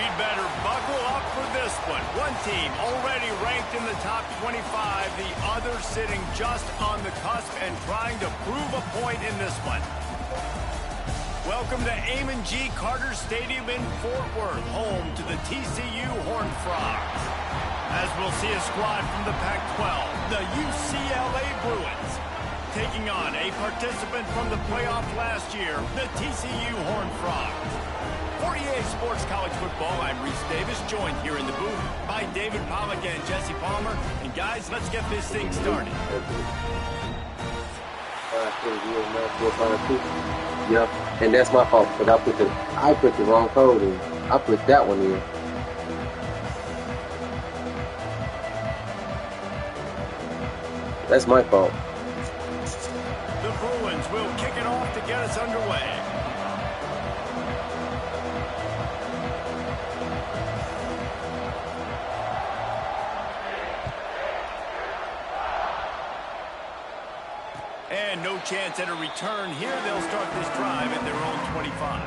We'd better buckle up for this one. One team already ranked in the top 25, the other sitting just on the cusp and trying to prove a point in this one. Welcome to Amon G. Carter Stadium in Fort Worth, home to the TCU Hornfrogs. As we'll see a squad from the Pac-12, the UCLA Bruins, taking on a participant from the playoff last year, the TCU Hornfrogs. For EA Sports College Football, I'm Reese Davis, joined here in the booth by David Pollack and Jesse Palmer. And guys, let's get this thing started. Yeah, and that's my fault because I put the wrong code in. I put that one in. That's my fault. The Bruins will kick it off to get us underway. And no chance at a return here. They'll start this drive at their own 25.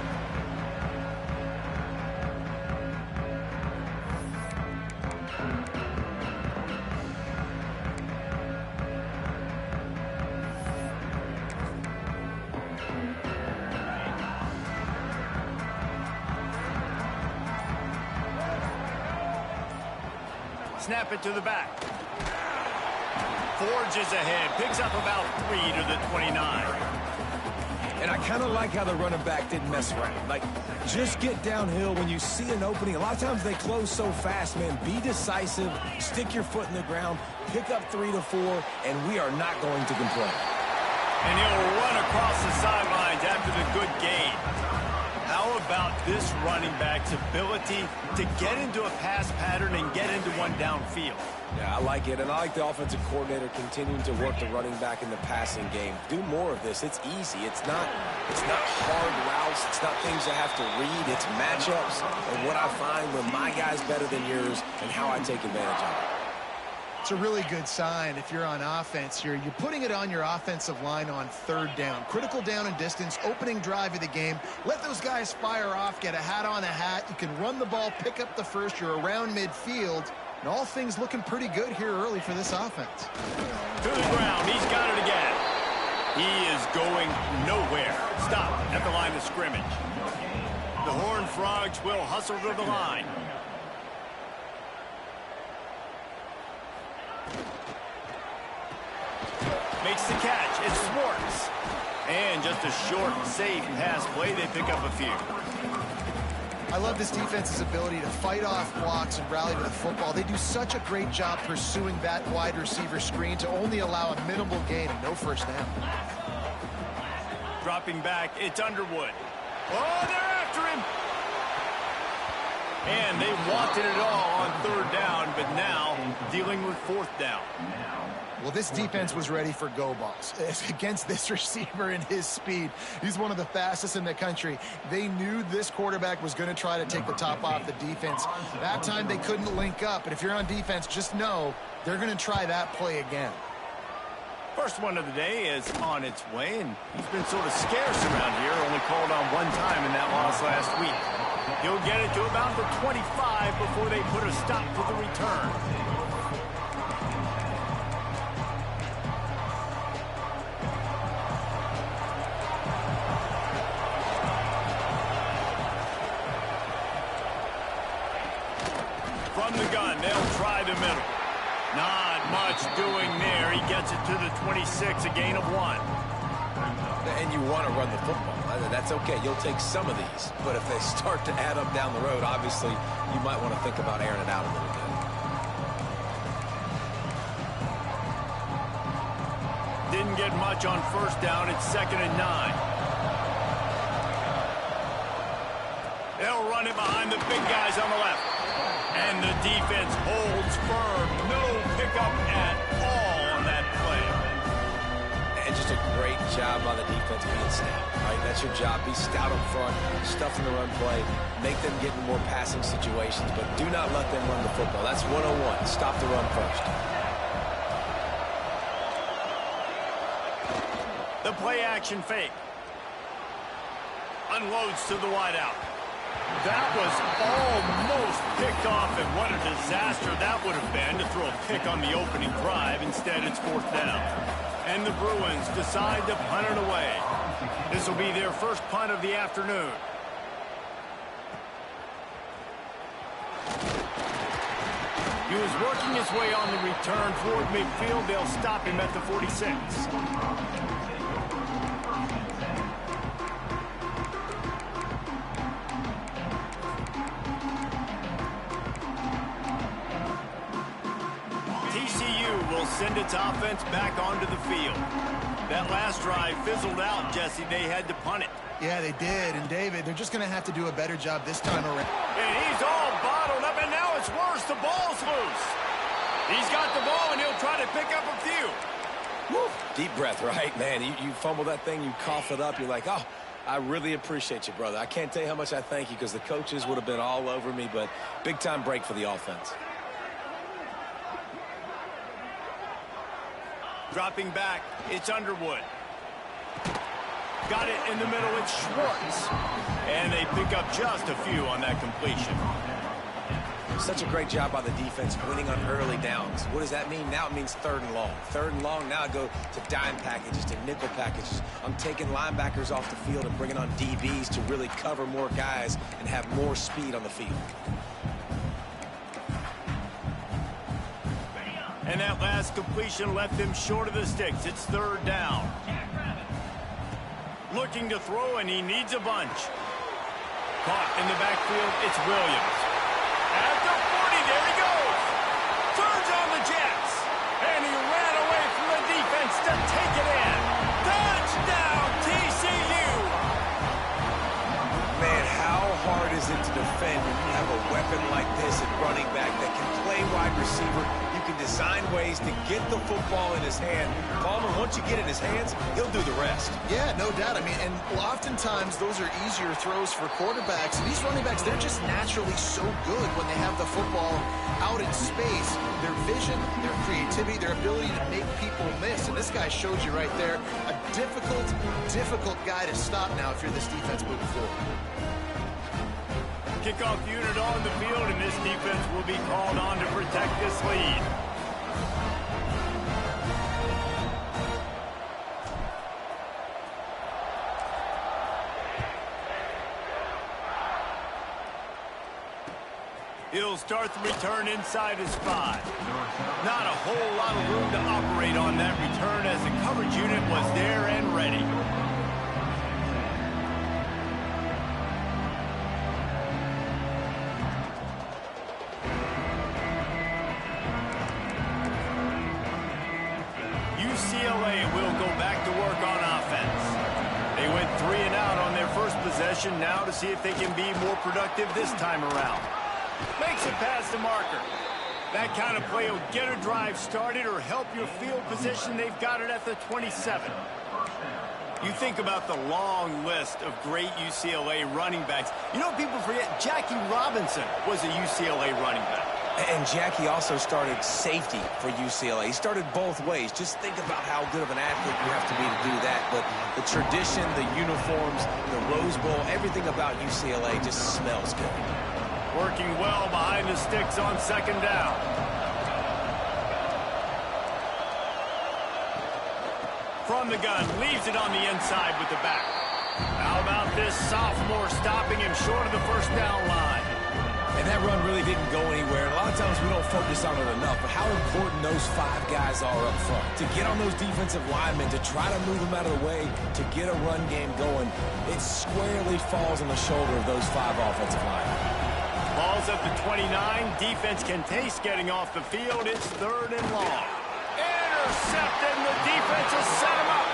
Snap it to the back. Forges ahead, picks up about 3 to the 29. And I kind of like how the running back didn't mess around. Like, just get downhill when you see an opening. A lot of times they close so fast, man. Be decisive, stick your foot in the ground, pick up 3 to 4, and we are not going to complain. And he'll run across the sidelines after the good gain. How about this running back's ability to get into a pass pattern and get into one downfield? Yeah, I like it, and I like the offensive coordinator continuing to work the running back in the passing game. Do more of this. It's easy. It's not hard routes. It's not things you have to read. It's matchups and what I find when my guy's better than yours and how I take advantage of it. It's a really good sign if you're on offense here. You're putting it on your offensive line on third down. Critical down and distance, opening drive of the game. Let those guys fire off, get a hat on a hat. You can run the ball, pick up the first. You're around midfield. And all things looking pretty good here early for this offense. To the ground. He's got it again. He is going nowhere. Stop at the line of scrimmage. The Horned Frogs will hustle to the line. Makes the catch. It's Swartz. And just a short, safe pass play. They pick up a few. I love this defense's ability to fight off blocks and rally to the football. They do such a great job pursuing that wide receiver screen to only allow a minimal gain and no first down. Dropping back, it's Underwood. Oh, they're after him. And they wanted it all on third down, but now dealing with fourth down. Well, this defense was ready for go balls against this receiver and his speed. He's one of the fastest in the country. They knew this quarterback was going to try to take the top off the defense. That time they couldn't link up, but if you're on defense, just know they're going to try that play again. First one of the day is on its way, and he's been sort of scarce around here, only called on one time in that loss last week. He'll get it to about the 25 before they put a stop to the return. From the gun, they'll try the middle. Not much doing there. He gets it to the 26, a gain of 1. And you want to run the football. That's okay. You'll take some of these. But if they start to add up down the road, obviously, you might want to think about airing it out a little bit. Didn't get much on first down. It's 2nd and 9. They'll run it behind the big guys on the left. And the defense holds firm. No pickup at all on that play. And just a great job by the defense being stout. Right? That's your job. Be stout up front, stuff in the run play, make them get in more passing situations, but do not let them run the football. That's 101. Stop the run first. The play action fake. Unloads to the wideout. That was almost picked off, and what a disaster that would have been to throw a pick on the opening drive. Instead, it's 4th down. And the Bruins decide to punt it away. This will be their first punt of the afternoon. He was working his way on the return toward midfield. They'll stop him at the 46. TCU will send its offense back onto the field. That last drive fizzled out, Jesse. They had to punt it. Yeah, they did. And, David, they're just going to have to do a better job this time around. And he's all bottled up, and now it's worse. The ball's loose. He's got the ball, and he'll try to pick up a few. Woo. Deep breath, right? Man, you fumble that thing, you cough it up. You're like, oh, I really appreciate you, brother. I can't tell you how much I thank you because the coaches would have been all over me, but big-time break for the offense. Dropping back, it's Underwood. Got it in the middle, it's Schwartz. And they pick up just a few on that completion. Such a great job by the defense winning on early downs. What does that mean? Now it means 3rd and long. 3rd and long, now I go to dime packages, to nickel packages. I'm taking linebackers off the field and bringing on DBs to really cover more guys and have more speed on the field. And that last completion left him short of the sticks. It's 3rd down. Looking to throw, and he needs a bunch. Caught in the backfield, it's Williams. At the 40, there he goes. Turns on the Jets. And he ran away from the defense to take it in. Touchdown, TCU. Man, how hard is it to defend when you have a weapon like this at running back that can play wide receiver? You can design ways to get the football in his hand. Palmer, once you get it in his hands, he'll do the rest. Yeah, no doubt. I mean, and oftentimes those are easier throws for quarterbacks. And these running backs, they're just naturally so good when they have the football out in space. Their vision, their creativity, their ability to make people miss. And this guy shows you right there a difficult guy to stop now if you're this defense moving forward. Kickoff unit on the field, and this defense will be called on to protect this lead. He'll start the return inside his 5. Not a whole lot of room to operate on that return as the coverage unit was there and ready. UCLA will go back to work on offense. They went 3 and out on their first possession, now to see if they can be more productive this time around. Makes it past the marker. That kind of play will get a drive started or help your field position. They've got it at the 27. You think about the long list of great UCLA running backs. You know, people forget Jackie Robinson was a UCLA running back. And Jackie also started safety for UCLA. He started both ways. Just think about how good of an athlete you have to be to do that. But the tradition, the uniforms, the Rose Bowl, everything about UCLA just smells good. Working well behind the sticks on 2nd down. From the gun, leaves it on the inside with the back. How about this sophomore stopping him short of the 1st down line? And that run really didn't go anywhere. A lot of times we don't focus on it enough, but how important those 5 guys are up front. To get on those defensive linemen, to try to move them out of the way, to get a run game going, it squarely falls on the shoulder of those 5 offensive linemen. Ball's at the 29. Defense can taste getting off the field. It's 3rd and long. Intercepted, and the defense has set him up.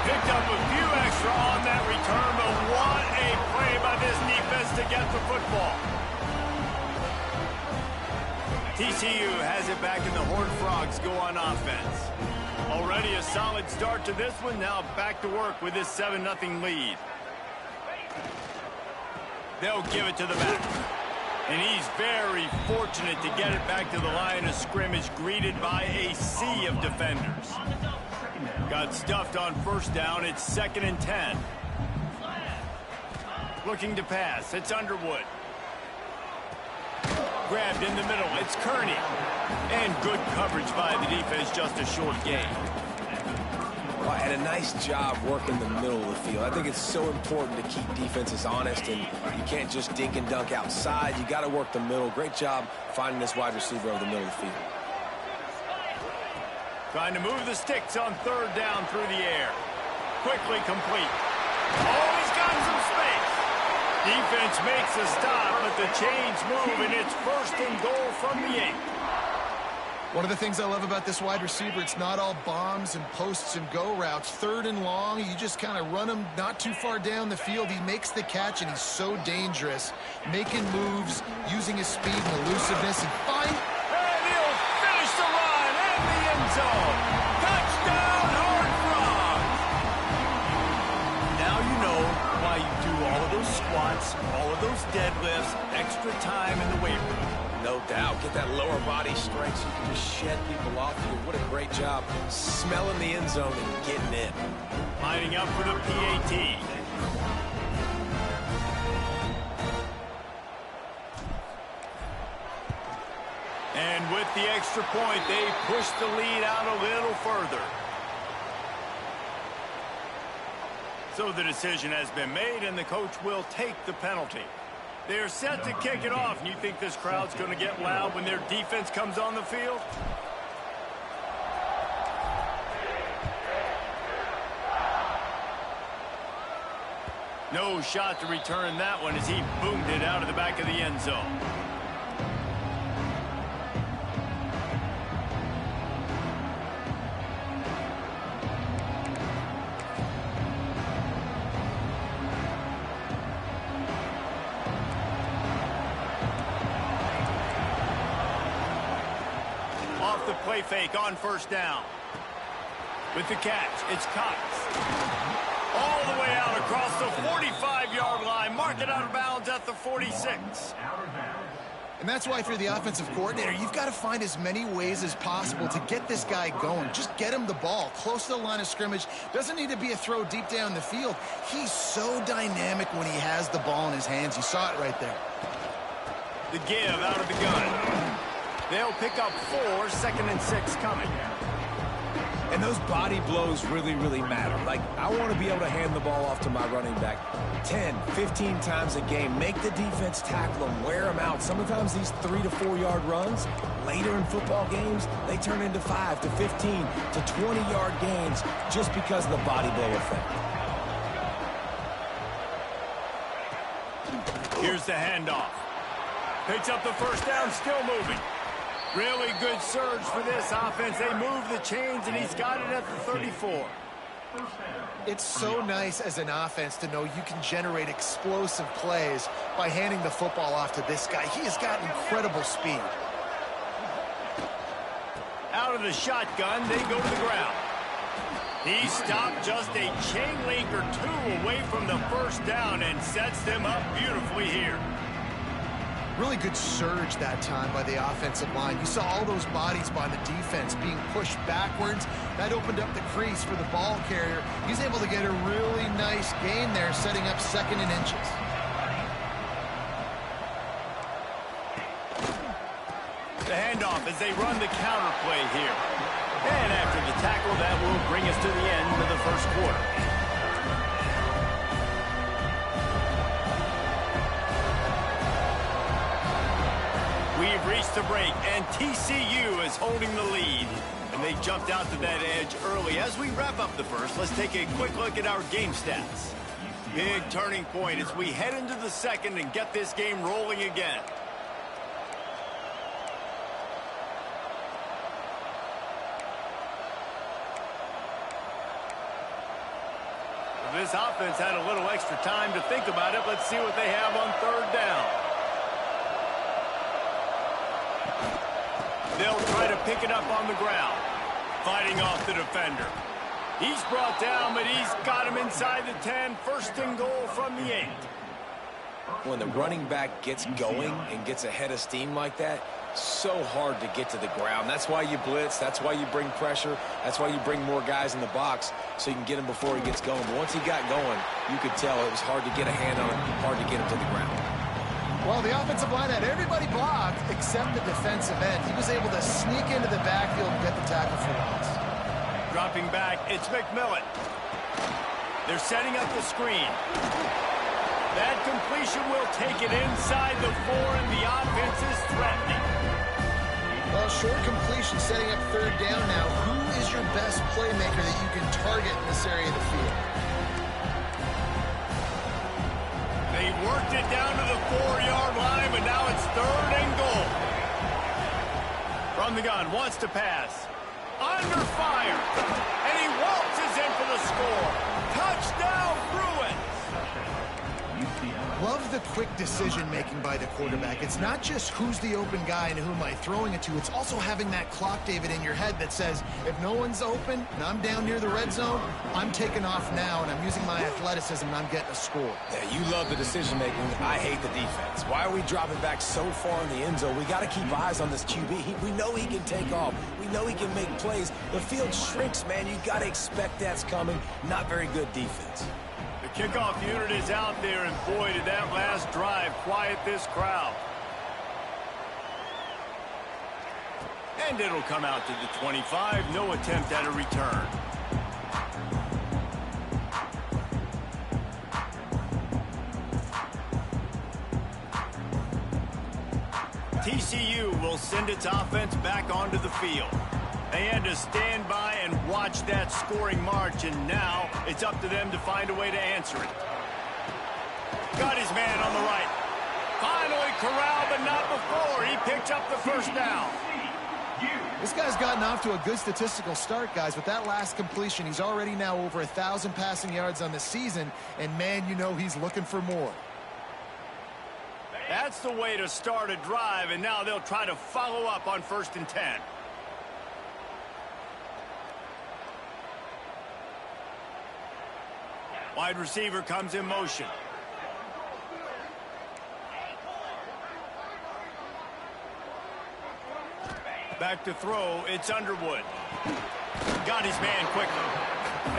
Picked up a few extra on that return, but what a play by this defense to get the football. TCU has it back, and the Hornfrogs go on offense. Already a solid start to this one. Now back to work with this 7-0 lead. They'll give it to the back. And he's very fortunate to get it back to the line of scrimmage, greeted by a sea of defenders. Got stuffed on 1st down. It's 2nd and 10. Looking to pass. It's Underwood. Grabbed in the middle. It's Kearney. And good coverage by the defense. Just a short gain. Well, and a nice job working the middle of the field. I think it's so important to keep defenses honest, and you can't just dink and dunk outside. You got to work the middle. Great job finding this wide receiver over the middle of the field. Trying to move the sticks on third down through the air. Quickly complete. Oh, he's got some space. Defense makes a stop, but the chains move, and it's first and goal from the 8. One of the things I love about this wide receiver, it's not all bombs and posts and go routes. Third and long, you just kind of run him not too far down the field. He makes the catch, and he's so dangerous, making moves, using his speed and elusiveness, and find. And he'll finish the run in the end zone. Touchdown, Hornfrogs! Now you know why you do all of those squats, all of those deadlifts, extra time in the weight room. No doubt. Get that lower body strength so you can just shed people off you. What a great job smelling the end zone and getting in. Lining up for the PAT. And with the extra point, they push the lead out a little further. So the decision has been made, and the coach will take the penalty. They're set to kick it off, and you think this crowd's going to get loud when their defense comes on the field? No shot to return that one as he boomed it out of the back of the end zone. The play fake on first down. With the catch, it's Cox. All the way out across the 45-yard line. Mark it out of bounds at the 46. And that's why if you're the offensive coordinator, you've got to find as many ways as possible to get this guy going. Just get him the ball close to the line of scrimmage. Doesn't need to be a throw deep down the field. He's so dynamic when he has the ball in his hands. You saw it right there. The give out of the gun. They'll pick up 4, 2nd and 6 coming. And those body blows really, really matter. Like, I want to be able to hand the ball off to my running back 10, 15 times a game. Make the defense tackle them, wear them out. Sometimes these 3 to 4 yard runs, later in football games, they turn into 5 to 15 to 20-yard gains just because of the body blow effect. Here's the handoff. Picks up the first down, still moving. Really good surge for this offense. They move the chains, and he's got it at the 34. It's so nice as an offense to know you can generate explosive plays by handing the football off to this guy. He has got incredible speed. Out of the shotgun, they go to the ground. He stopped just a chain link or 2 away from the first down and sets them up beautifully here. Really good surge that time by the offensive line. You saw all those bodies by the defense being pushed backwards. That opened up the crease for the ball carrier. He's able to get a really nice gain there, setting up 2nd and inches. The handoff as they run the counter play here. And after the tackle, that will bring us to the end of the first quarter. We've reached the break, and TCU is holding the lead. And they jumped out to that edge early. As we wrap up the first, let's take a quick look at our game stats. Big turning point as we head into the second and get this game rolling again. This offense had a little extra time to think about it. Let's see what they have on third down. They'll try to pick it up on the ground. Fighting off the defender. He's brought down, but he's got him inside the 10. First and goal from the 8. When the running back gets going and gets ahead of steam like that, so hard to get to the ground. That's why you blitz. That's why you bring pressure. That's why you bring more guys in the box so you can get him before he gets going. But once he got going, you could tell it was hard to get a hand on him, hard to get him to the ground. Well, the offensive line had everybody blocked except the defensive end. He was able to sneak into the backfield and get the tackle for loss. Dropping back, it's McMillan. They're setting up the screen. That completion will take it inside the 4, and the offense is threatening. Well, short completion setting up third down now. Who is your best playmaker that you can target in this area of the field? They worked it down to the 4-yard line, but now it's 3rd and goal. From the gun, wants to pass. Under fire. And he waltzes in for the score. Touchdown, Bruins. Love the quick decision-making by the quarterback. It's not just who's the open guy and who am I throwing it to. It's also having that clock, David, in your head that says, if no one's open and I'm down near the red zone, I'm taking off now and I'm using my athleticism and I'm getting a score. Yeah, you love the decision-making. I hate the defense. Why are we dropping back so far in the end zone? We got to keep eyes on this QB. We know he can take off. We know he can make plays. The field shrinks, man. You got to expect that's coming. Not very good defense. The kickoff unit is out there, and boy, did that last drive quiet this crowd. And it'll come out to the 25. No attempt at a return. TCU will send its offense back onto the field. They had to stand by and watch that scoring march, and now it's up to them to find a way to answer it. Got his man on the right. Finally corralled, but not before. He picked up the first down. This guy's gotten off to a good statistical start, guys. With that last completion, he's already now over 1,000 passing yards on the season, and man, you know he's looking for more. That's the way to start a drive, and now they'll try to follow up on 1st and 10. Wide receiver comes in motion. Back to throw, it's Underwood. Got his man quickly.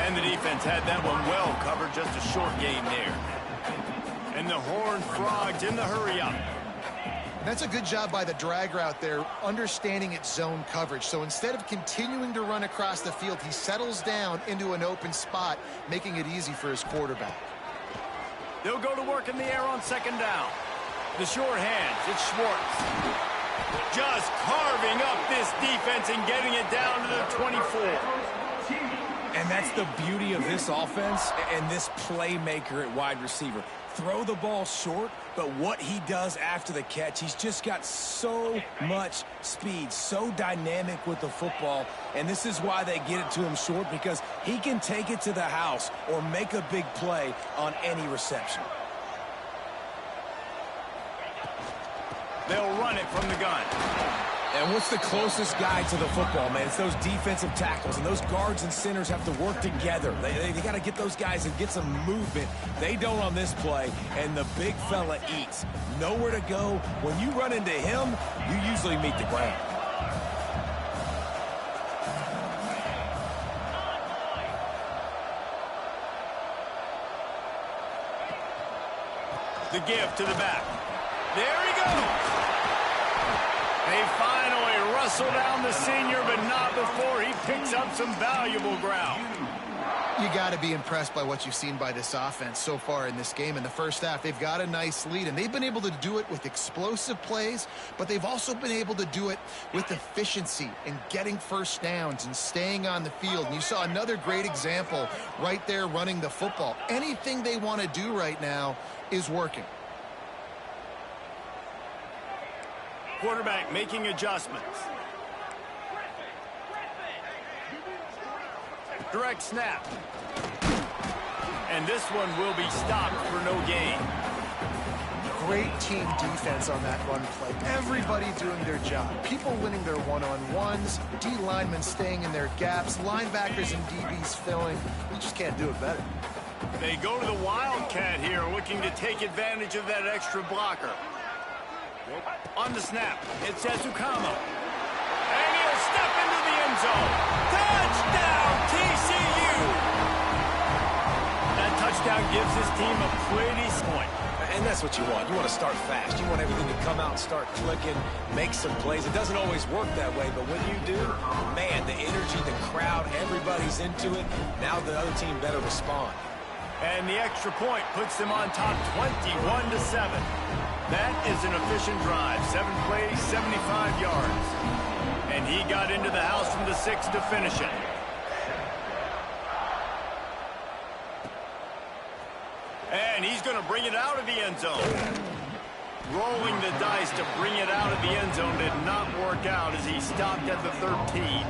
And the defense had that one well covered, just a short gain there. And the Hornfrogs in the hurry-up. That's a good job by the drag route there, understanding its zone coverage. So instead of continuing to run across the field, he settles down into an open spot, making it easy for his quarterback. They'll go to work in the air on 2nd down. The short hands, it's Schwartz. Just carving up this defense and getting it down to the 24. And that's the beauty of this offense and this playmaker at wide receiver. Throw the ball short, but what he does after the catch, he's just got so much speed, so dynamic with the football, and this is why they get it to him short, because he can take it to the house or make a big play on any reception. They'll run it from the gun. And what's the closest guy to the football, man? It's those defensive tackles, and those guards and centers have to work together. They got to get those guys and get some movement. They don't on this play, and the big fella eats. Nowhere to go. When you run into him, you usually meet the ground. The give to the back. There he goes. They finally wrestle down the senior, but not before he picks up some valuable ground. You got to be impressed by what you've seen by this offense so far in this game. In the first half, they've got a nice lead, and they've been able to do it with explosive plays, but they've also been able to do it with efficiency and getting first downs and staying on the field. And you saw another great example right there running the football. Anything they want to do right now is working. Quarterback making adjustments. Direct snap. And this one will be stopped for no gain. Great team defense on that run play. Everybody doing their job. People winning their one-on-ones. D linemen staying in their gaps. Linebackers and DBs filling. You just can't do it better. They go to the Wildcat here, looking to take advantage of that extra blocker. On the snap, it's Ezukama. And he'll step into the end zone. Touchdown, TCU! That touchdown gives his team a pretty point. And that's what you want. You want to start fast. You want everything to come out and start clicking, make some plays. It doesn't always work that way, but when you do, man, the energy, the crowd, everybody's into it. Now the other team better respond. And the extra point puts them on top 21-7. That is an efficient drive. 7 plays, 75 yards. And he got into the house from the 6 to finish it. And he's going to bring it out of the end zone. Rolling the dice to bring it out of the end zone did not work out as he stopped at the 13.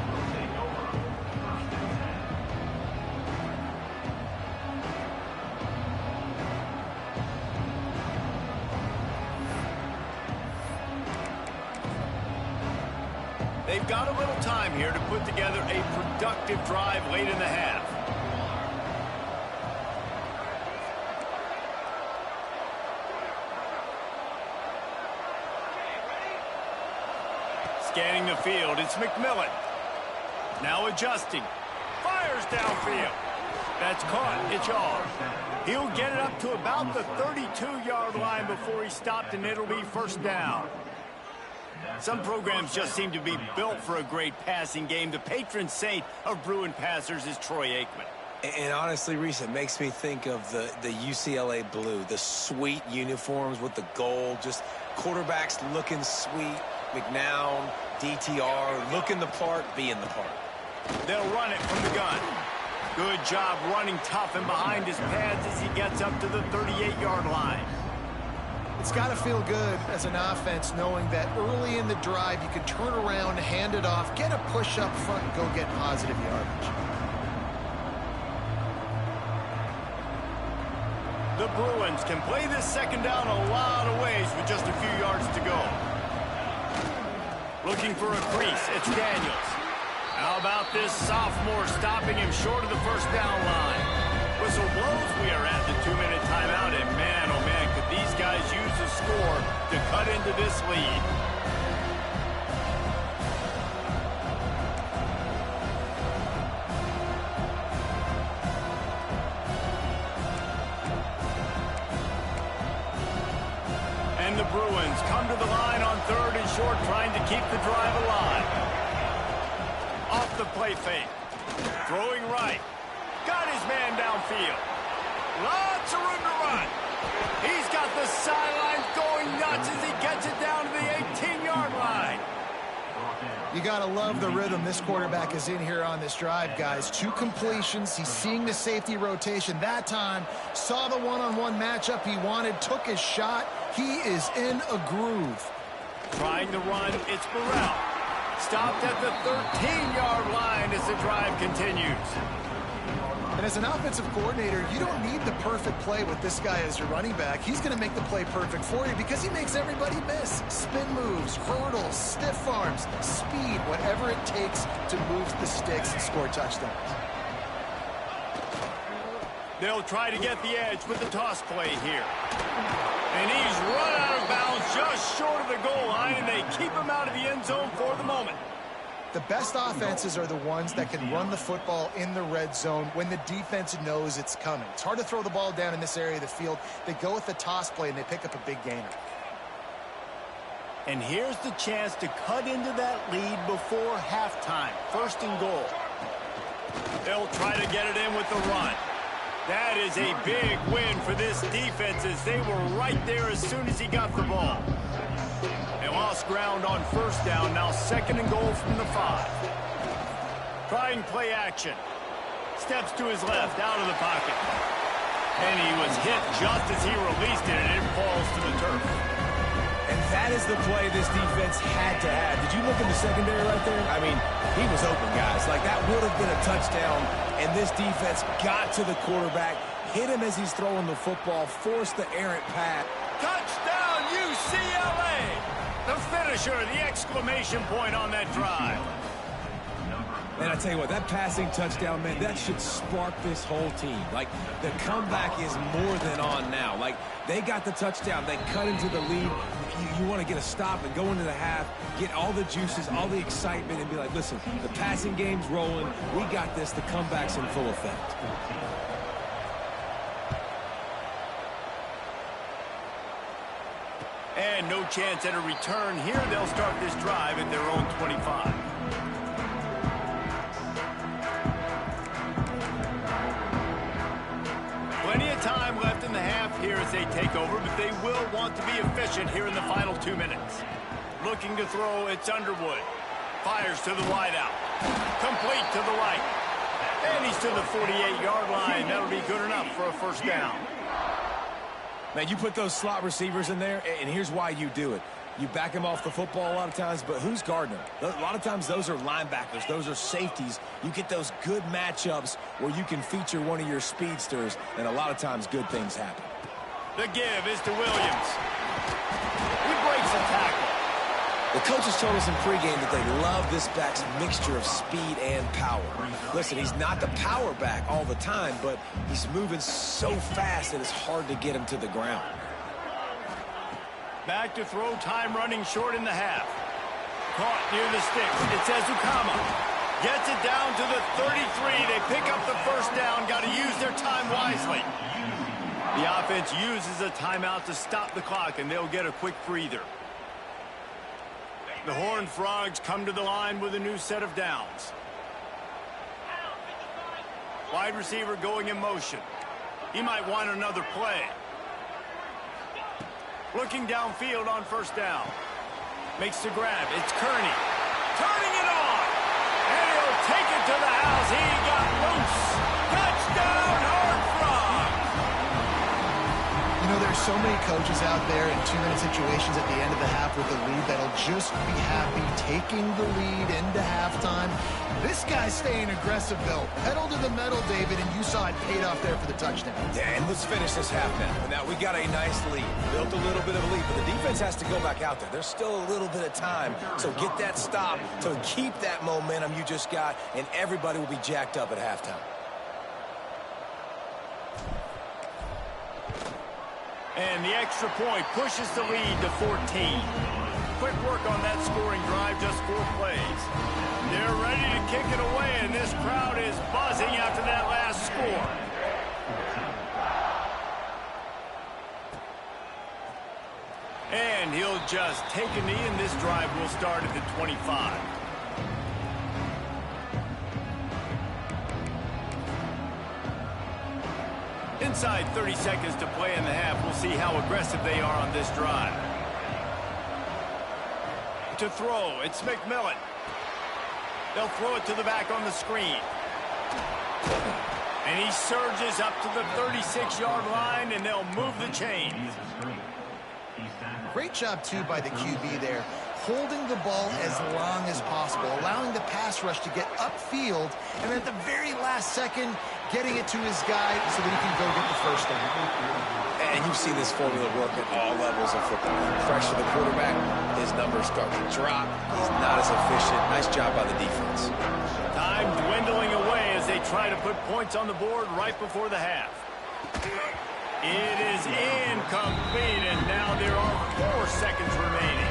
They've got a little time here to put together a productive drive late in the half. Scanning the field, it's McMillan. Now adjusting. Fires downfield. That's caught. It's off. He'll get it up to about the 32-yard line before he stopped, and it'll be first down. Some programs just seem to be built for a great passing game. The patron saint of Bruin passers is Troy Aikman. And honestly, Reese, it makes me think of the UCLA blue, the sweet uniforms with the gold, just quarterbacks looking sweet. McNown, DTR, looking the part, being the part. They'll run it from the gun. Good job running tough and behind his pads as he gets up to the 38-yard line. It's got to feel good as an offense knowing that early in the drive you can turn around, hand it off, get a push up front, and go get positive yardage. The Bruins can play this second down a lot of ways with just a few yards to go. Looking for a crease, it's Daniels. How about this sophomore stopping him short of the first down line? Whistle blows, we are at the 2-minute timeout, and man, oh man, could these guys use a score to cut into this lead. And the Bruins come to the line on 3rd and short, trying to keep the drive alive. Off the play fake. Throwing right. Got his man downfield. Lots of room to run. He's got the sidelines going nuts as he gets it down to the 18-yard line. You got to love the rhythm this quarterback is in here on this drive, guys. 2 completions. He's seeing the safety rotation that time. Saw the one-on-one matchup he wanted. Took his shot. He is in a groove. Trying to run, it's Burrell. Stopped at the 13-yard line as the drive continues. And as an offensive coordinator, you don't need the perfect play with this guy as your running back. He's going to make the play perfect for you because he makes everybody miss. Spin moves, hurdles, stiff arms, speed, whatever it takes to move the sticks and score touchdowns. They'll try to get the edge with the toss play here. And he's run out of bounds just short of the goal line, and they keep him out of the end zone for the moment. The best offenses are the ones that can run the football in the red zone when the defense knows it's coming. It's hard to throw the ball down in this area of the field. They go with the toss play, and they pick up a big gainer. And here's the chance to cut into that lead before halftime. 1st and goal. They'll try to get it in with the run. That is a big win for this defense as they were right there as soon as he got the ball. They lost ground on 1st down, now 2nd and goal from the 5. Trying play action. Steps to his left, out of the pocket. And he was hit just as he released it, and it falls to the turf. And that is the play this defense had to have. Did you look in the secondary right there? I mean, he was open, guys. Like, that would have been a touchdown, and this defense got to the quarterback, hit him as he's throwing the football, forced the errant pass. Touchdown, UCLA! The finisher, the exclamation point on that drive. And I tell you what, that passing touchdown, man, that should spark this whole team. Like, the comeback is more than on now. Like, they got the touchdown. They cut into the lead. You want to get a stop and go into the half, get all the juices, all the excitement, and be like, listen, the passing game's rolling. We got this. The comeback's in full effect. And no chance at a return here. They'll start this drive at their own 25. Plenty of time left in the half here as they take over, but they will want to be efficient here in the final 2 minutes. Looking to throw, it's Underwood. Fires to the wideout. Complete to the right. And he's to the 48-yard line. That'll be good enough for a first down. Man, you put those slot receivers in there, and here's why you do it. You back them off the football a lot of times, but who's guarding them? A lot of times those are linebackers. Those are safeties. You get those good matchups where you can feature one of your speedsters, and a lot of times good things happen. The give is to Williams. He breaks a tackle. The coaches told us in pregame that they love this back's mixture of speed and power. Listen, he's not the power back all the time, but he's moving so fast that it's hard to get him to the ground. Back to throw, time running short in the half. Caught near the sticks. It's Ezukama. Gets it down to the 33. They pick up the first down. Got to use their time wisely. The offense uses a timeout to stop the clock, and they'll get a quick breather. The Hornfrogs come to the line with a new set of downs. Wide receiver going in motion. He might want another play. Looking downfield on first down. Makes the grab. It's Kearney. Turning it on. And he'll take it to the house. He got loose. Touchdown, Hornfrogs. You know, there's so many coaches out there in 2-minute situations at the end of the half with the lead that'll just be happy taking the lead into halftime. This guy's staying aggressive, though. Pedal to the metal, David, and you saw it paid off there for the touchdown. Yeah, and let's finish this half now. Now, we got a nice lead. Built a little bit of a lead, but the defense has to go back out there. There's still a little bit of time, so get that stop to keep that momentum you just got, and everybody will be jacked up at halftime. And the extra point pushes the lead to 14. Quick work on that scoring drive, just 4 plays. They're ready to kick it away, and this crowd is buzzing after that last score. And he'll just take a knee, and this drive will start at the 25. Inside 30 seconds to play in the half. We'll see how aggressive they are on this drive. To throw, it's McMillan. They'll throw it to the back on the screen. And he surges up to the 36-yard line, and they'll move the chains. Great job, too, by the QB there, holding the ball as long as possible, allowing the pass rush to get upfield, and at the very last second, getting it to his guy so that he can go get the first down. And you've seen this formula work at all levels of football. Pressure the quarterback, his numbers start to drop. He's not as efficient. Nice job by the defense. Time dwindling away as they try to put points on the board right before the half. It is incomplete, and now there are 4 seconds remaining.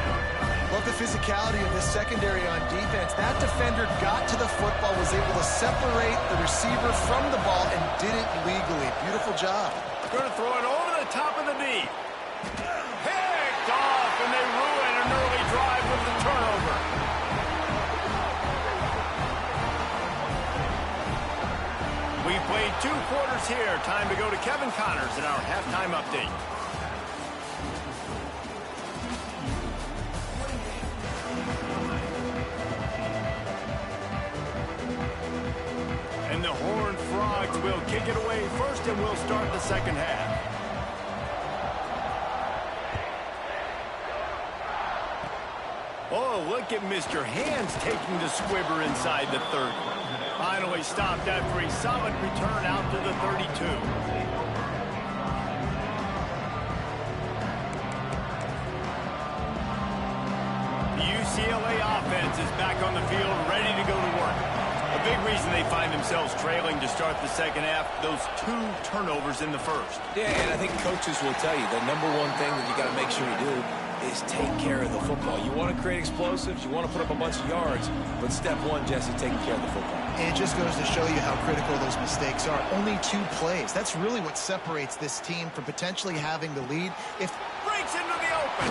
Love the physicality of this secondary on defense. That defender got to the football, was able to separate the receiver from the ball, and did it legally. Beautiful job. Going to throw it over the top of the knee. Picked off, and they ruin an early drive with the turnover. We played 2 quarters here. Time to go to Kevin Connors in our halftime update. And the Hornfrogs will kick it away first, and we'll start the second half. Oh, look at Mr. Hands taking the squibber inside the 30. Finally stopped after a solid return out to the 32. The UCLA offense is back on the field, ready to go to work. A big reason they find themselves trailing to start the second half, those 2 turnovers in the first. Yeah, and I think coaches will tell you the number one thing that you got to make sure you do is take care of the football. You want to create explosives, you want to put up a bunch of yards, but step one, Jesse, taking care of the football. And it just goes to show you how critical those mistakes are. Only 2 plays. That's really what separates this team from potentially having the lead. If breaks into the open.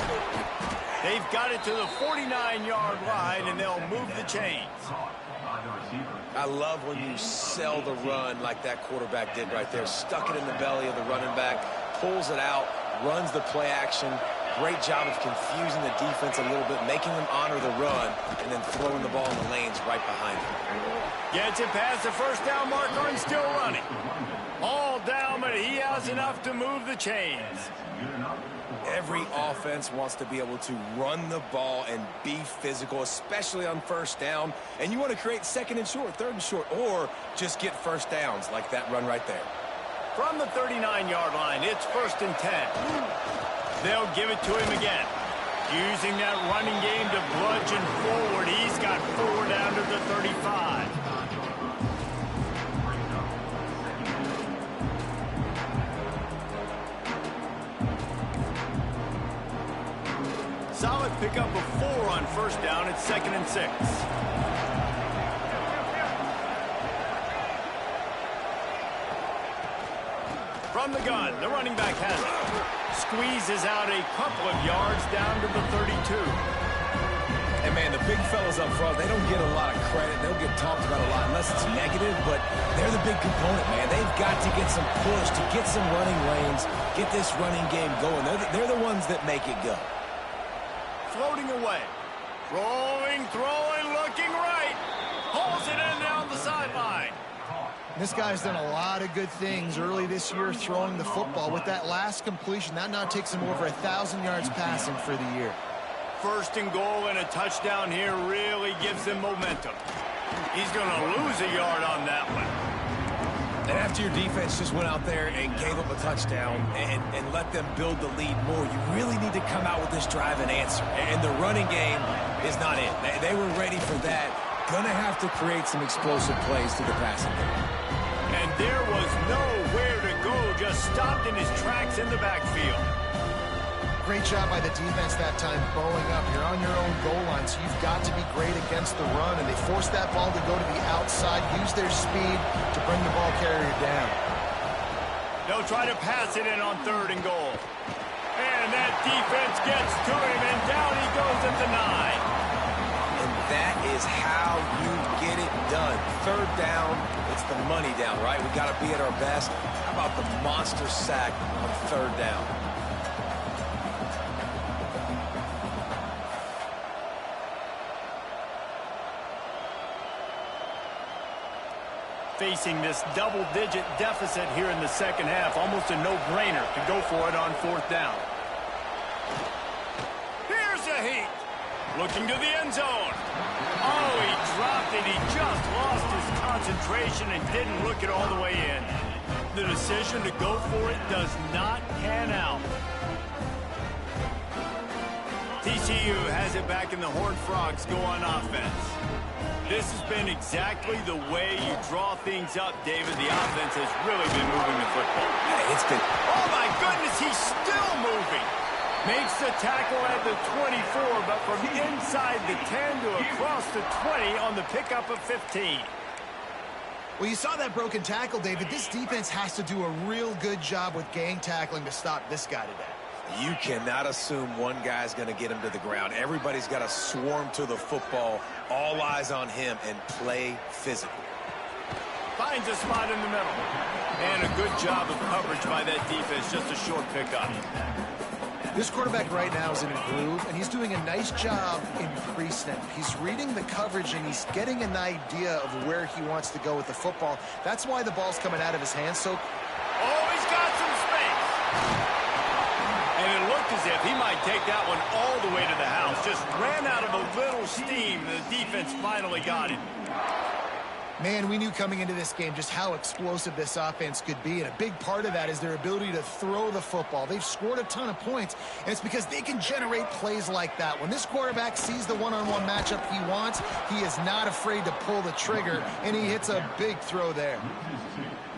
They've got it to the 49-yard line, and they'll move the chains. I love when you sell the run like that quarterback did right there. Stuck it in the belly of the running back, pulls it out, runs the play action. Great job of confusing the defense a little bit, making them honor the run, and then throwing the ball in the lanes right behind him. Gets it past the first down marker and still running. All down, but he has enough to move the chains. Every offense wants to be able to run the ball and be physical, especially on first down. And you want to create second and short, third and short, or just get first downs like that run right there. From the 39-yard line, it's 1st and 10. They'll give it to him again. Using that running game to bludgeon forward. He's got 4 down to the 35. Solid pickup of 4 on first down. It's 2nd and 6. From the gun, the running back has it. Squeezes out a couple of yards down to the 32. And, man, the big fellas up front, they don't get a lot of credit. They'll get talked about a lot unless it's negative, but they're the big component, man. They've got to get some push, to get some running lanes, get this running game going. They're the ones that make it go. Floating away. Rolling, throwing, looking right. Hauls it in down the sideline. This guy's done a lot of good things early this year throwing the football. With that last completion, that now takes him over 1,000 yards passing for the year. 1st and goal and a touchdown here really gives him momentum. He's going to lose a yard on that one. And after your defense just went out there and gave up a touchdown and let them build the lead more, you really need to come out with this drive and answer. And the running game is not it. They were ready for that. Gonna have to create some explosive plays to the passing game. And there was nowhere to go, just stopped in his tracks in the backfield. Great job by the defense that time, bowing up. You're on your own goal line, so you've got to be great against the run. And they forced that ball to go to the outside, use their speed to bring the ball carrier down. They'll try to pass it in on 3rd and goal. And that defense gets to him, and down he goes at the 9. And that is how you get it done. 3rd down, it's the money down, right? We got to be at our best. How about the monster sack on 3rd down? Facing this double-digit deficit here in the second half, almost a no-brainer to go for it on 4th down. Here's a heat. Looking to the end zone. Oh, he dropped it. He just lost his concentration and didn't look it all the way in. The decision to go for it does not pan out. TCU has it back in the Hornfrogs go on offense. This has been exactly the way you draw things up, David. The offense has really been moving the football. It's been... Oh, my goodness, he's still moving. Makes the tackle at the 24, but from inside the 10 to across the 20 on the pickup of 15. Well, you saw that broken tackle, David. This defense has to do a real good job with gang tackling to stop this guy today. You cannot assume one guy's going to get him to the ground. Everybody's got to swarm to the football, all eyes on him, and play physical. Finds a spot in the middle. And a good job of coverage by that defense, just a short pickup. This quarterback right now is in a groove, and he's doing a nice job in pre-snap. He's reading the coverage, and he's getting an idea of where he wants to go with the football. That's why the ball's coming out of his hands. So, oh, he's got some space. And it looked as if he might take that one all the way to the house. Just ran out of a little steam. The defense finally got him. Man, we knew coming into this game just how explosive this offense could be, and a big part of that is their ability to throw the football. They've scored a ton of points, and it's because they can generate plays like that. When this quarterback sees the one-on-one matchup he wants, he is not afraid to pull the trigger, and he hits a big throw there.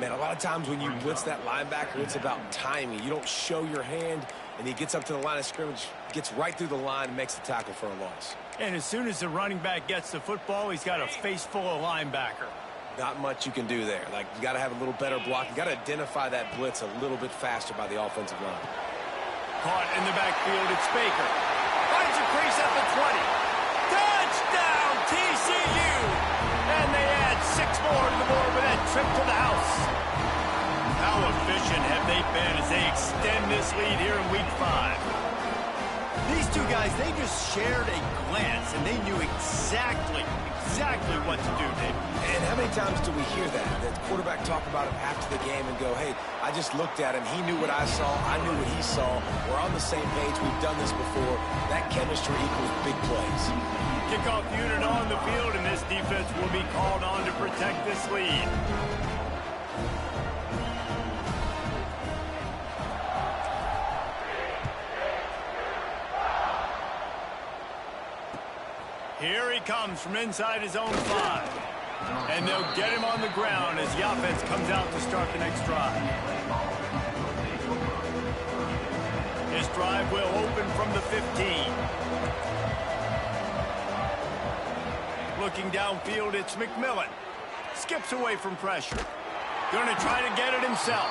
Man, a lot of times when you blitz that linebacker, it's about timing. You don't show your hand, and he gets up to the line of scrimmage, gets right through the line, and makes the tackle for a loss. And as soon as the running back gets the football, he's got a face full of linebacker. Not much you can do there. Like, you got to have a little better block. You got to identify that blitz a little bit faster by the offensive line. Caught in the backfield, it's Baker. Finds a crease at the 20. Touchdown, TCU! And they add 6 more to the board with that trip to the house. How efficient have they been as they extend this lead here in Week 5? These two guys, they just shared a glance, and they knew exactly what to do, David. And how many times do we hear that? That quarterback talk about him after the game and go, hey, I just looked at him. He knew what I saw. I knew what he saw. We're on the same page. We've done this before. That chemistry equals big plays. Kickoff unit on the field, and this defense will be called on to protect this lead. Here he comes from inside his own 5. And they'll get him on the ground as the offense comes out to start the next drive. This drive will open from the 15. Looking downfield, it's McMillan. Skips away from pressure. Going to try to get it himself.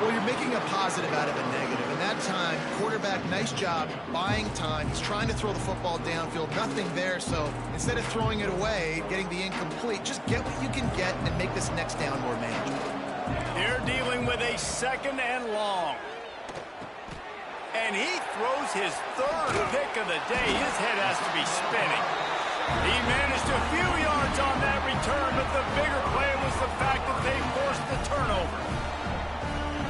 Well, you're making a positive out of a negative. And that time, quarterback, nice job buying time. He's trying to throw the football downfield. Nothing there, so instead of throwing it away, getting the incomplete, just get what you can get and make this next down more manageable. They're dealing with a 2nd and long. And he throws his 3rd pick of the day. His head has to be spinning. He managed a few yards on that return, but the bigger play was the fact that they forced the turnover.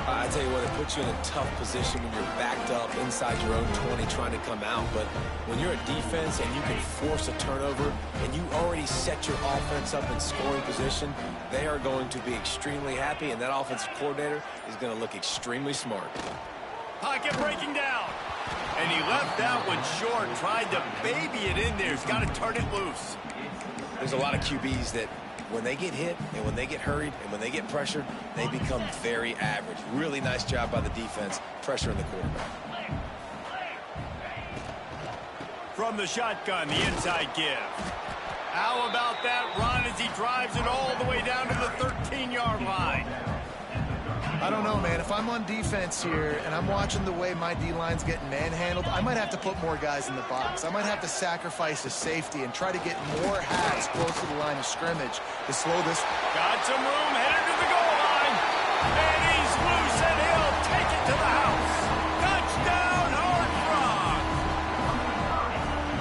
I tell you what, it puts you in a tough position when you're backed up inside your own 20 trying to come out. But when you're a defense and you can force a turnover and you already set your offense up in scoring position, they are going to be extremely happy, and that offensive coordinator is going to look extremely smart. Pocket breaking down. And he left that one short, tried to baby it in there. He's got to turn it loose. There's a lot of QBs that when they get hit and when they get hurried and when they get pressured, they become very average. Really nice job by the defense, pressuring the quarterback. From the shotgun, the inside give. How about that run as he drives it all the way down to the 13-yard line? I don't know, man. If I'm on defense here and I'm watching the way my D-line's getting manhandled, I might have to put more guys in the box. I might have to sacrifice a safety and try to get more hats close to the line of scrimmage to slow this. Got some room, headed to the goal line. And he's loose, and he'll take it to the house. Touchdown, Hornfrogs!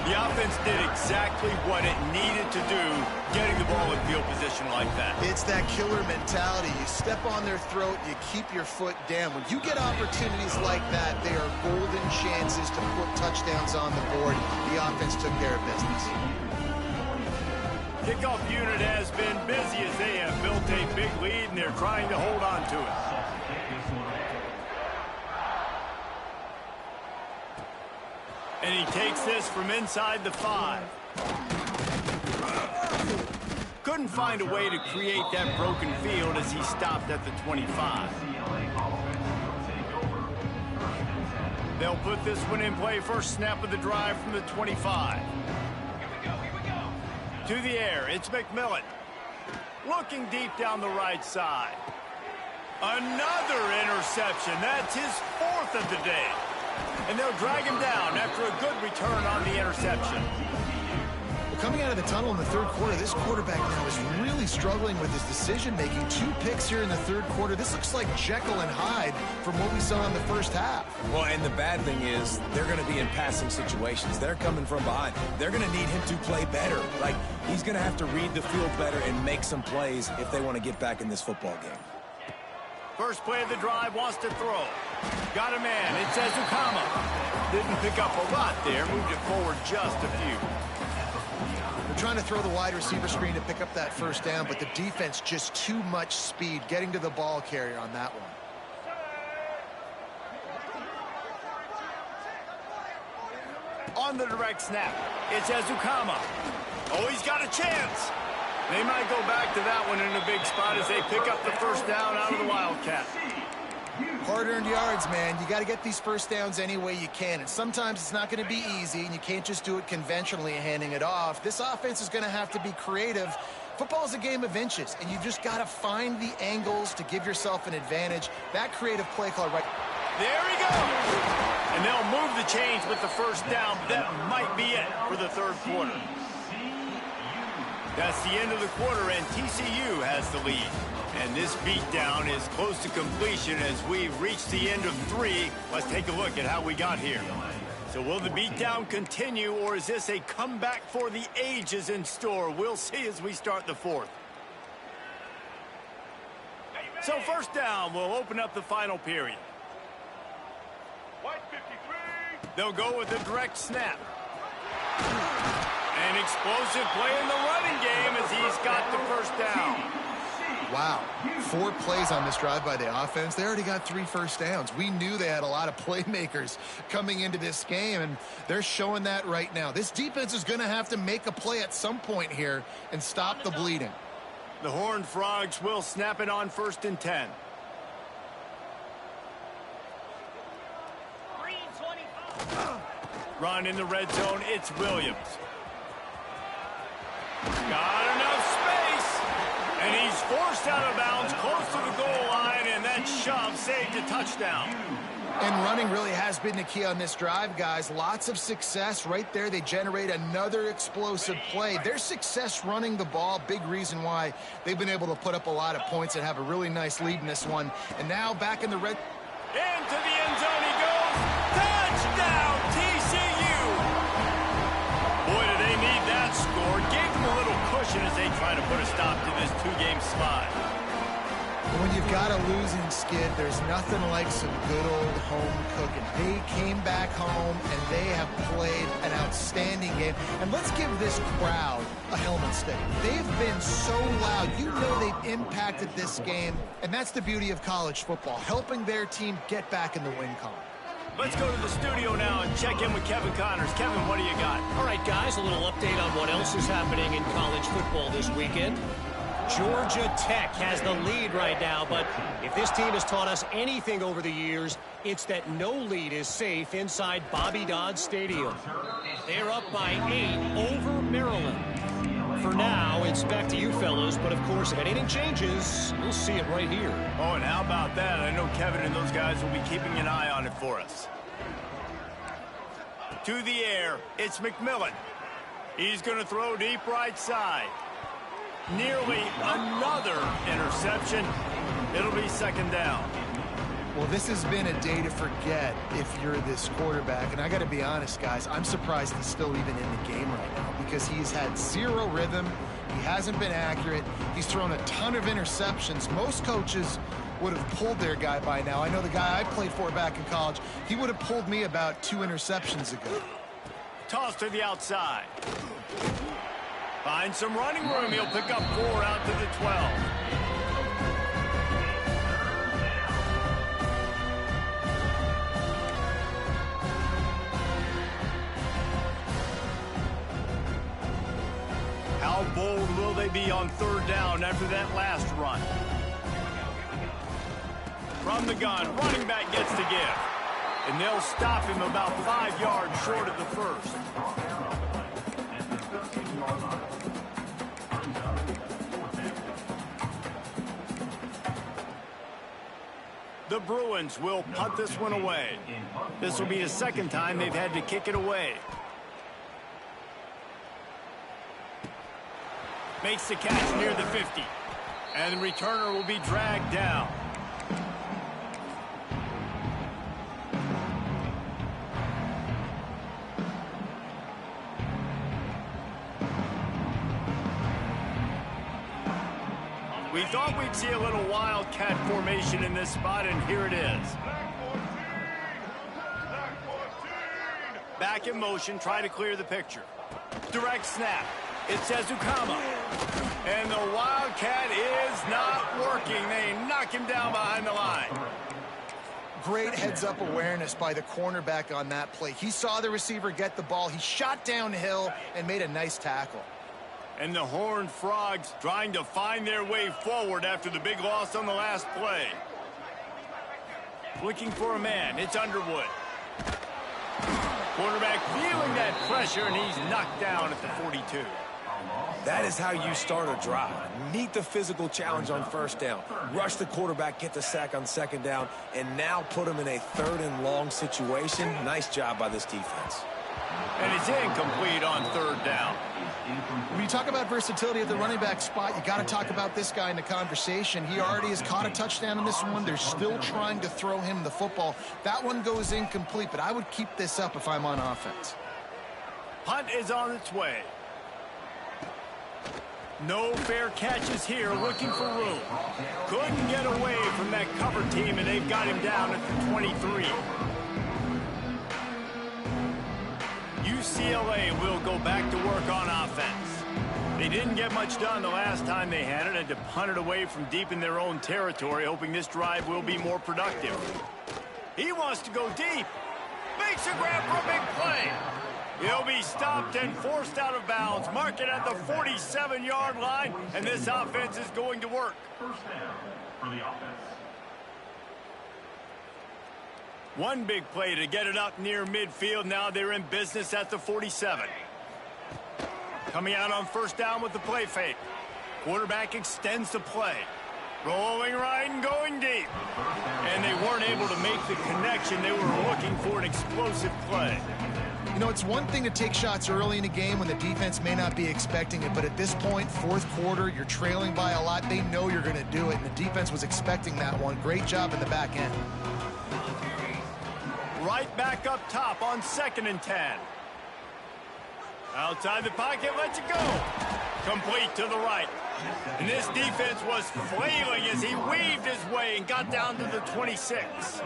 The offense did exactly what it needed to do, getting the ball in field position like that. It's that killer mentality. You step on their throat, you keep your foot down. When you get opportunities like that, they are golden chances to put touchdowns on the board. The offense took care of business. Kickoff unit has been busy as they have built a big lead, and they're trying to hold on to it. And he takes this from inside the 5. Couldn't find a way to create that broken field as he stopped at the 25. They'll put this one in play. First snap of the drive from the 25. To the air, it's McMillan. Looking deep down the right side. Another interception. That's his 4th of the day. And they'll drag him down after a good return on the interception. Coming out of the tunnel in the 3rd quarter, this quarterback now is really struggling with his decision-making. 2 picks here in the 3rd quarter. This looks like Jekyll and Hyde from what we saw in the first half. Well, and the bad thing is they're going to be in passing situations. They're coming from behind. They're going to need him to play better. Like, he's going to have to read the field better and make some plays if they want to get back in this football game. First play of the drive, wants to throw. Got a man. It's Ezukama. Didn't pick up a lot there. Moved it forward just a few. trying to throw the wide receiver screen to pick up that first down, but the defense just too much speed getting to the ball carrier on that one. On the direct snap, it's Ezukama. Oh, he's got a chance. They might go back to that one in a big spot as they pick up the first down out of the Wildcat. Hard-earned yards, man. You got to get these first downs any way you can, and sometimes it's not going to be easy, and you can't just do it conventionally handing it off. This offense is going to have to be creative. Football is a game of inches, and you've just got to find the angles to give yourself an advantage. That creative play call right there he goes. And they'll move the chains with the first down. That might be it for the third quarter. That's the end of the quarter, and TCU has the lead. And this beatdown is close to completion as we reach the end of 3. Let's take a look at how we got here. So will the beatdown continue, or is this a comeback for the ages in store? We'll see as we start the fourth. So first down, we'll open up the final period. They'll go with a direct snap. An explosive play in the running game as he's got the first down. Wow, 4 plays on this drive by the offense. They already got 3 first downs. We knew they had a lot of playmakers coming into this game, and they're showing that right now. This defense is going to have to make a play at some point here and stop the bleeding. The Hornfrogs will snap it on 1st and 10. Run in the red zone, it's Williams. Got enough space, and he's forced out of bounds close to the goal line, and that shove saved a touchdown. And running really has been the key on this drive, guys. Lots of success right there. They generate another explosive play. Their success running the ball, big reason why they've been able to put up a lot of points and have a really nice lead in this one. And now back in the red. Into the end zone he goes. Touchdown, TCU. Boy, do they need that score. Gave them a little cushion as they try to put a stop to this 2-game slide. When you've got a losing skid, there's nothing like some good old home cooking. They came back home, and they have played an outstanding game. And let's give this crowd a helmet stick. They've been so loud. You know they've impacted this game, and that's the beauty of college football, helping their team get back in the win column. Let's go to the studio now and check in with Kevin Connors. Kevin, what do you got? All right, guys, a little update on what else is happening in college football this weekend. Georgia Tech has the lead right now, but if this team has taught us anything over the years, it's that no lead is safe inside Bobby Dodd Stadium. They're up by 8 over Maryland. For now, it's back to you fellows, but of course, if anything changes, we'll see it right here. Oh, and how about that? I know Kevin and those guys will be keeping an eye on it for us. To the air, it's McMillan. He's going to throw deep right side. Nearly another interception. It'll be 2nd down. Well, this has been a day to forget if you're this quarterback. And I got to be honest, guys, I'm surprised he's still even in the game right now because he's had 0 rhythm. He hasn't been accurate. He's thrown a ton of interceptions. Most coaches would have pulled their guy by now. I know the guy I played for back in college, he would have pulled me about 2 interceptions ago. Toss to the outside. Find some running room. He'll pick up 4 out to the 12. How bold will they be on 3rd down after that last run? From the gun, running back gets the give. And they'll stop him about 5 yards short of the first. The Bruins will punt this one away. This will be the 2nd time they've had to kick it away. Makes the catch near the 50. And the returner will be dragged down. We thought we'd see a little wildcat formation in this spot, and here it is. Back in motion, try to clear the picture. Direct snap. It's Ezukama. And the Wildcat is not working. They knock him down behind the line. Great heads-up awareness by the cornerback on that play. He saw the receiver get the ball. He shot downhill and made a nice tackle. And the Horned Frogs trying to find their way forward after the big loss on the last play. Looking for a man. It's Underwood. Quarterback feeling that pressure, and he's knocked down at the 42. That is how you start a drive. Meet the physical challenge on first down. Rush the quarterback, get the sack on second down, and now put him in a 3rd and long situation. Nice job by this defense. And it's incomplete on 3rd down. When you talk about versatility at the running back spot, you got to talk about this guy in the conversation. He already has caught a touchdown in this one. They're still trying to throw him the football. That one goes incomplete, but I would keep this up if I'm on offense. Punt is on its way. No fair catches here, looking for room. Couldn't get away from that cover team, and they've got him down at the 23. UCLA will go back to work on offense. They didn't get much done the last time they had it, and to punt it away from deep in their own territory, hoping this drive will be more productive. He wants to go deep. Makes a grab for a big play. He'll be stopped and forced out of bounds. Mark it at the 47-yard line, and this offense is going to work. First down for the offense. One big play to get it up near midfield. Now they're in business at the 47. Coming out on first down with the play fake. Quarterback extends the play. Rolling right and going deep. And they weren't able to make the connection. They were looking for an explosive play. You know, it's one thing to take shots early in a game when the defense may not be expecting it, but at this point, 4th quarter, you're trailing by a lot. They know you're going to do it, and the defense was expecting that one. Great job in the back end. Right back up top on 2nd and 10. Outside the pocket, lets it go. Complete to the right. And this defense was flailing as he weaved his way and got down to the 26.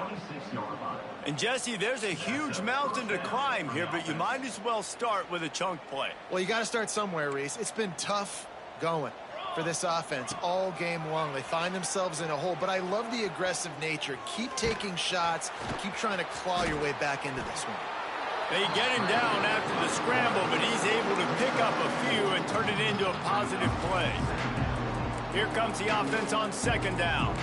And Jesse, there's a huge mountain to climb here, but you might as well start with a chunk play. Well, you got to start somewhere, Reese. It's been tough going for this offense all game long. They find themselves in a hole, but I love the aggressive nature. Keep taking shots. Keep trying to claw your way back into this one. They get him down after the scramble, but he's able to pick up a few and turn it into a positive play. Here comes the offense on 2nd down.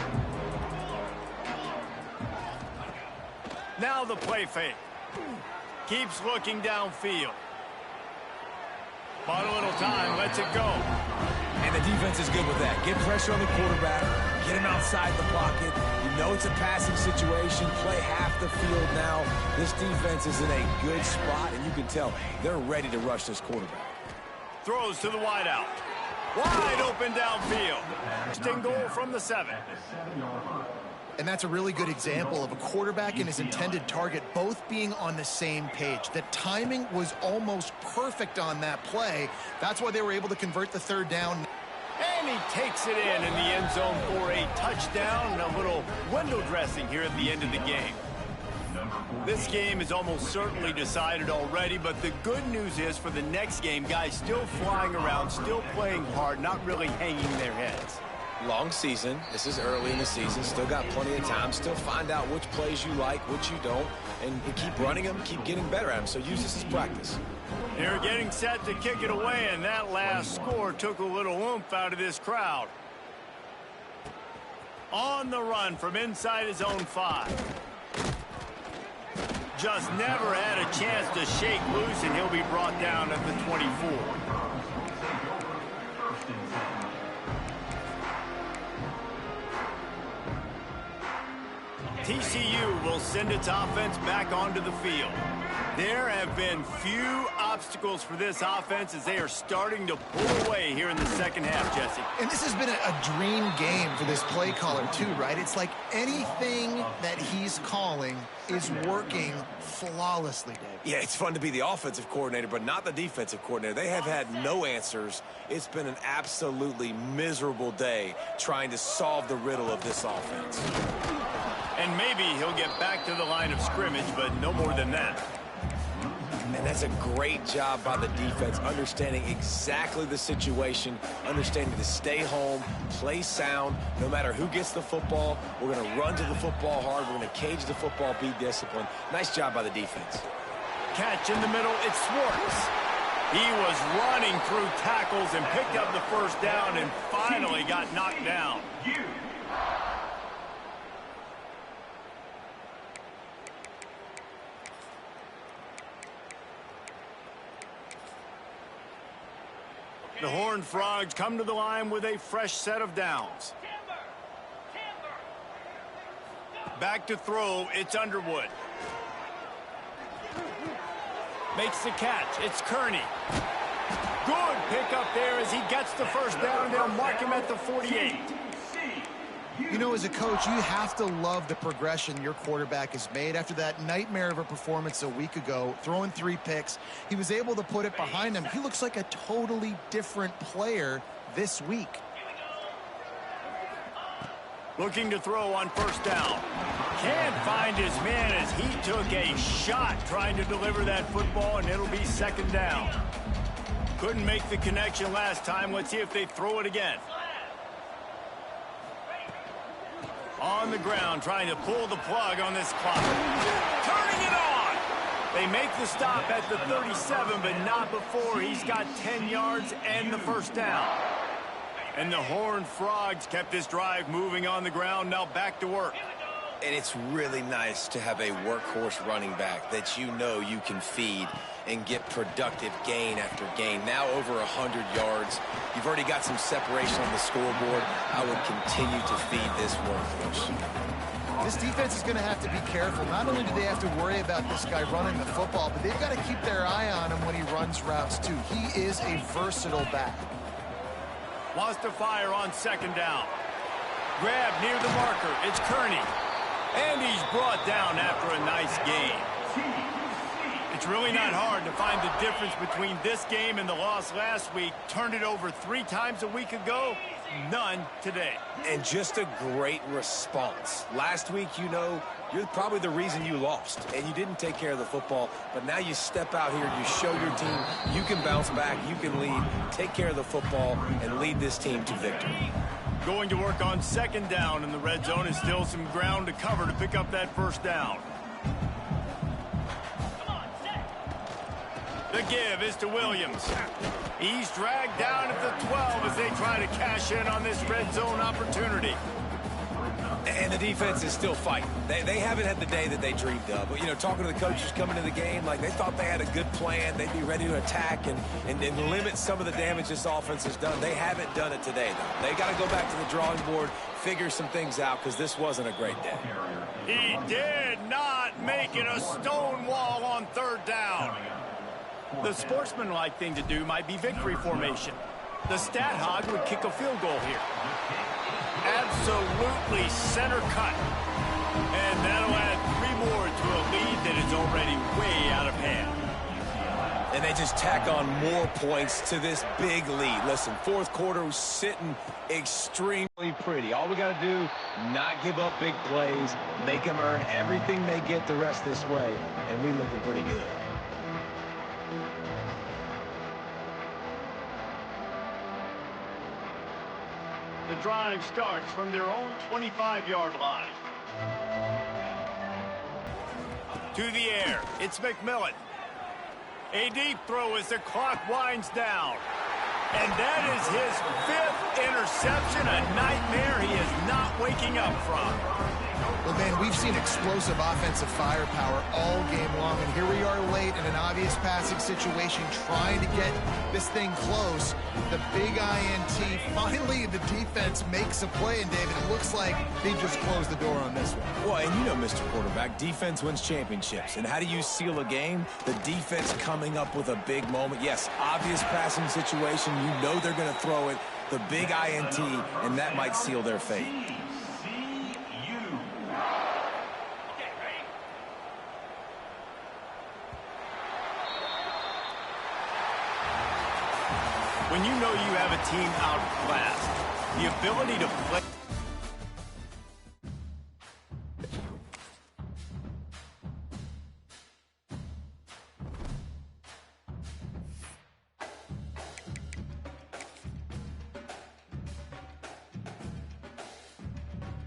Now the play fake. Keeps looking downfield. Bought a little time, lets it go. And the defense is good with that. Get pressure on the quarterback, get him outside the pocket. You know it's a passing situation. Play half the field now. This defense is in a good spot, and you can tell they're ready to rush this quarterback. Throws to the wideout. Wide open downfield. First and goal from the 7. And that's a really good example of a quarterback and his intended target both being on the same page. The timing was almost perfect on that play. That's why they were able to convert the 3rd down. And he takes it in the end zone for a touchdown and a little window dressing here at the end of the game. This game is almost certainly decided already, but the good news is for the next game, guys still flying around, still playing hard, not really hanging their heads. Long season. This is early in the season. Still got plenty of time. Still find out which plays you like, which you don't, and keep running them, keep getting better at them. So use this as practice. They're getting set to kick it away, and that last score took a little oomph out of this crowd. On the run from inside his own 5. Just never had a chance to shake loose, and he'll be brought down at the 24. TCU will send its offense back onto the field. There have been few obstacles for this offense as they are starting to pull away here in the 2nd half, Jesse. And this has been a dream game for this play caller too, right? It's like anything that he's calling is working flawlessly, Dave. Yeah, it's fun to be the offensive coordinator, but not the defensive coordinator. They have had no answers. It's been an absolutely miserable day trying to solve the riddle of this offense. And maybe he'll get back to the line of scrimmage, but no more than that. And that's a great job by the defense, understanding exactly the situation, understanding to stay home, play sound. No matter who gets the football, we're going to run to the football hard. We're going to cage the football, be disciplined. Nice job by the defense. Catch in the middle, it's Swartz. He was running through tackles and picked up the first down and finally got knocked down. The Horned Frogs come to the line with a fresh set of downs. Back to throw, it's Underwood. Makes the catch, it's Kearney. Good pickup there as he gets the first down. They'll mark him at the 48. You know, as a coach, you have to love the progression your quarterback has made. After that nightmare of a performance a week ago, throwing 3 picks, he was able to put it behind him. He looks like a totally different player this week. Looking to throw on first down. Can't find his man as he took a shot trying to deliver that football, and it'll be second down. Couldn't make the connection last time. Let's see if they throw it again. On the ground, trying to pull the plug on this clock. Turning it on! They make the stop at the 37, but not before he's got 10 yards and the first down. And the Horned Frogs kept this drive moving on the ground. Now back to work. And it's really nice to have a workhorse running back that you know you can feed and get productive gain after gain. Now over 100 yards. You've already got some separation on the scoreboard. I would continue to feed this workhorse. This defense is going to have to be careful. Not only do they have to worry about this guy running the football, but they've got to keep their eye on him when he runs routes too. He is a versatile back. Wants to fire on second down. Grab near the marker. It's Kearney. And he's brought down after a nice gain. It's really not hard to find the difference between this game and the loss last week. Turned it over 3 times a week ago. None today. And just a great response. Last week, you know, you're probably the reason you lost, and you didn't take care of the football. But now you step out here, you show your team you can bounce back, you can lead, take care of the football, and lead this team to victory. Going to work on second down, and the red zone is still some ground to cover to pick up that first down. The give is to Williams. He's dragged down at the 12 as they try to cash in on this red zone opportunity. And the defense is still fighting. They haven't had the day that they dreamed of. But, you know, talking to the coaches coming to the game, like they thought they had a good plan. They'd be ready to attack and limit some of the damage this offense has done. They haven't done it today, though. They got to go back to the drawing board, figure some things out, because this wasn't a great day. He did not make it a stone wall on third down. The sportsmanlike thing to do might be victory formation. The stat hog would kick a field goal here. Absolutely center cut. And that'll add 3 more to a lead that is already way out of hand. And they just tack on more points to this big lead. Listen, fourth quarter was sitting extremely pretty. All we got to do, not give up big plays, make them earn everything they get the rest this way, and we looking pretty good. The drive starts from their own 25-yard line. To the air, it's McMillan. A deep throw as the clock winds down. And that is his 5th interception, a nightmare he is not waking up from. Well, man, we've seen explosive offensive firepower all game long, and here we are late in an obvious passing situation trying to get this thing close. The big INT, finally the defense makes a play, and David, it looks like they just closed the door on this one. Well, and you know, Mr. Quarterback, defense wins championships. And how do you seal a game? The defense coming up with a big moment. Yes, obvious passing situation. You know they're going to throw it. The big INT, and that might seal their fate. When you know you have a team outclassed, the ability to play